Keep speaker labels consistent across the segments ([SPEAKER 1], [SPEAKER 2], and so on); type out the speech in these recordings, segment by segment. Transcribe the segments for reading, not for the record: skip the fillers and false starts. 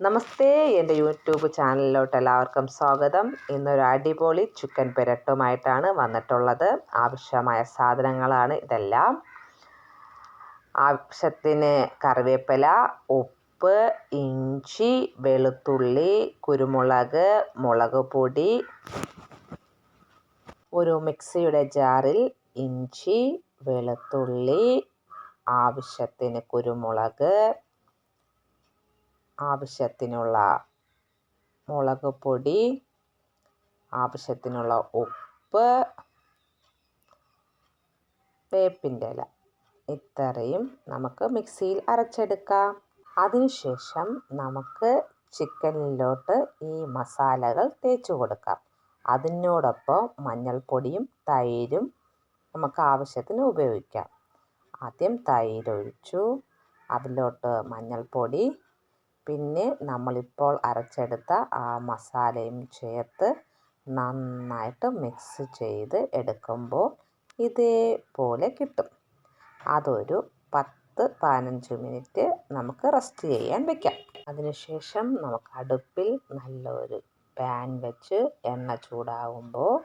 [SPEAKER 1] നമസ്തേ, എൻ്റെ യൂട്യൂബ് ചാനലിലോട്ട് എല്ലാവർക്കും സ്വാഗതം. ഇന്നൊരു അടിപൊളി ചിക്കൻ പെരട്ടുമായിട്ടാണ് വന്നിട്ടുള്ളത്. ആവശ്യമായ സാധനങ്ങളാണ് ഇതെല്ലാം. ആവശ്യത്തിന് കറിവേപ്പില, ഉപ്പ്, ഇഞ്ചി, വെളുത്തുള്ളി, കുരുമുളക്, മുളക് പൊടി. ഒരു മിക്സിയുടെ ജാറിൽ ഇഞ്ചി, വെളുത്തുള്ളി, ആവശ്യത്തിന് കുരുമുളക്, ആവശ്യത്തിനുള്ള മുളക് പൊടി, ആവശ്യത്തിനുള്ള ഉപ്പ്, വേപ്പിൻ്റെ ഇല, ഇത്രയും നമുക്ക് മിക്സിയിൽ അരച്ചെടുക്കാം. അതിനുശേഷം നമുക്ക് ചിക്കനിലോട്ട് ഈ മസാലകൾ തേച്ച് കൊടുക്കാം. അതിനോടൊപ്പം മഞ്ഞൾപ്പൊടിയും തൈരും നമുക്ക് ആവശ്യത്തിന് ഉപയോഗിക്കാം. ആദ്യം തൈര് ഒഴിച്ചു, അതിലോട്ട് മഞ്ഞൾപ്പൊടി, പിന്നെ നമ്മളിപ്പോൾ അരച്ചെടുത്ത ആ മസാലയും ചേർത്ത് നന്നായിട്ട് മിക്സ് ചെയ്ത് എടുക്കുമ്പോൾ ഇതേപോലെ കിട്ടും. അതൊരു 10-15 മിനിറ്റ് നമുക്ക് റെസ്റ്റ് ചെയ്യാൻ വെക്കാം. അതിനുശേഷം നമുക്ക് അടുപ്പിൽ നല്ലൊരു പാൻ വെച്ച് എണ്ണ ചൂടാകുമ്പോൾ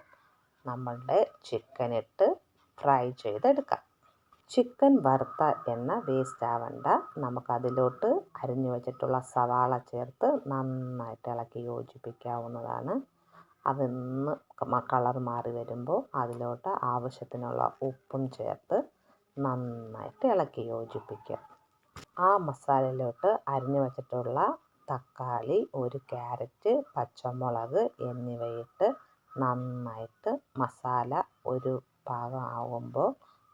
[SPEAKER 1] നമ്മളുടെ ചിക്കൻ ഇട്ട് ഫ്രൈ ചെയ്തെടുക്കാം. ചിക്കൻ വറുത്ത എണ്ണ വേസ്റ്റ് ആവണ്ട. നമുക്കതിലോട്ട് അരിഞ്ഞു വെച്ചിട്ടുള്ള സവാള ചേർത്ത് നന്നായിട്ട് ഇളക്കി യോജിപ്പിക്കാവുന്നതാണ്. അതൊന്ന് കളർ മാറി വരുമ്പോൾ അതിലോട്ട് ആവശ്യത്തിനുള്ള ഉപ്പും ചേർത്ത് നന്നായിട്ട് ഇളക്കി യോജിപ്പിക്കുക. ആ മസാലയിലോട്ട് അരിഞ്ഞു വെച്ചിട്ടുള്ള തക്കാളി, ഒരു ക്യാരറ്റ്, പച്ചമുളക് എന്നിവയിട്ട് നന്നായിട്ട് മസാല ഒരു പാകം ആകുമ്പോൾ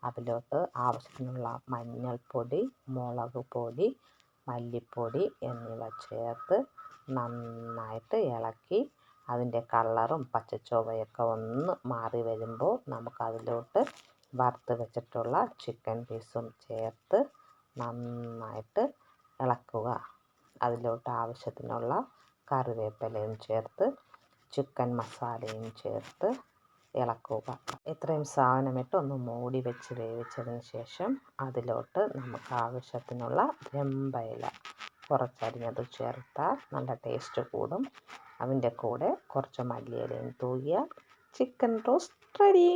[SPEAKER 1] അതിലോട്ട് ആവശ്യത്തിനുള്ള മഞ്ഞൾപ്പൊടി, മുളക് പൊടി, മല്ലിപ്പൊടി എന്നിവ ചേർത്ത് നന്നായിട്ട് ഇളക്കി അതിൻ്റെ കളറും പച്ചച്ചുവയൊക്കെ ഒന്ന് മാറി വരുമ്പോൾ നമുക്കതിലോട്ട് വറുത്ത് വെച്ചിട്ടുള്ള ചിക്കൻ പീസും ചേർത്ത് നന്നായിട്ട് ഇളക്കുക. അതിലോട്ട് ആവശ്യത്തിനുള്ള കറിവേപ്പിലയും ചേർത്ത് ചിക്കൻ മസാലയും ചേർത്ത് ഇളക്കുക. ഇത്രയും സാധനമിട്ട് ഒന്ന് മൂടി വെച്ച് വേവിച്ചതിന് ശേഷം അതിലോട്ട് നമുക്ക് ആവശ്യത്തിനുള്ള രമ്പയില കുറച്ചരിഞ്ഞത് ചേർത്താൽ നല്ല ടേസ്റ്റ് കൂടും. അതിൻ്റെ കൂടെ കുറച്ച് മല്ലിയിലയും തൂകിയാൽ ചിക്കൻ റോസ്റ്റ് റെഡി.